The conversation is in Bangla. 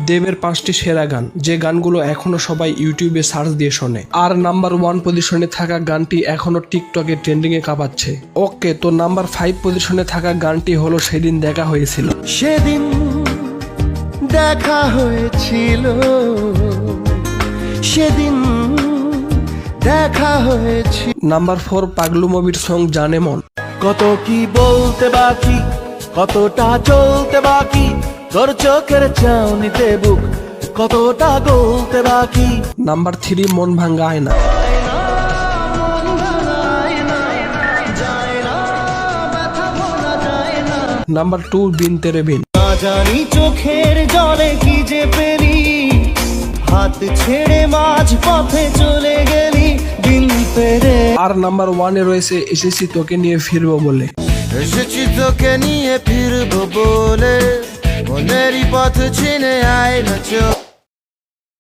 দেবের 5টি সেরা গান, যে গানগুলো এখনো সবাই ইউটিউবে সার্চ দিয়ে শোনে। আর নাম্বার 1 পজিশনে থাকা গানটি এখনো টিকটকে ট্রেন্ডিং এ কাঁপাচ্ছে। ওকে, তো নাম্বার 5 পজিশনে থাকা গানটি হলো সেদিন দেখা হয়েছিল। সেদিন দেখা হয়েছিল, সেদিন দেখা হয়েছিল। নাম্বার 4 পাগলু মুভির সং জানে মন। কত কি বলতে বাকি, কতটা চলতে বাকি, তোর চোখের চাউনিতে বুক কতটা গলতে বাকি। নাম্বার 3 মন ভাঙ্গা আয়না। নাম্বার 2 বিন তেরে বিন। না জানি চোখের জলে কি যে পেলি, হাত ছেড়ে মাঝ পথে চলে গেলি দিন পেরে। আর নাম্বার 1 এ রয়েছে এসেছি তোকে নিয়ে ফিরবো বলে। এসেছি তোকে নিয়ে ফিরবো বলে, মনেরই পথ চিনে আয় না চোখ।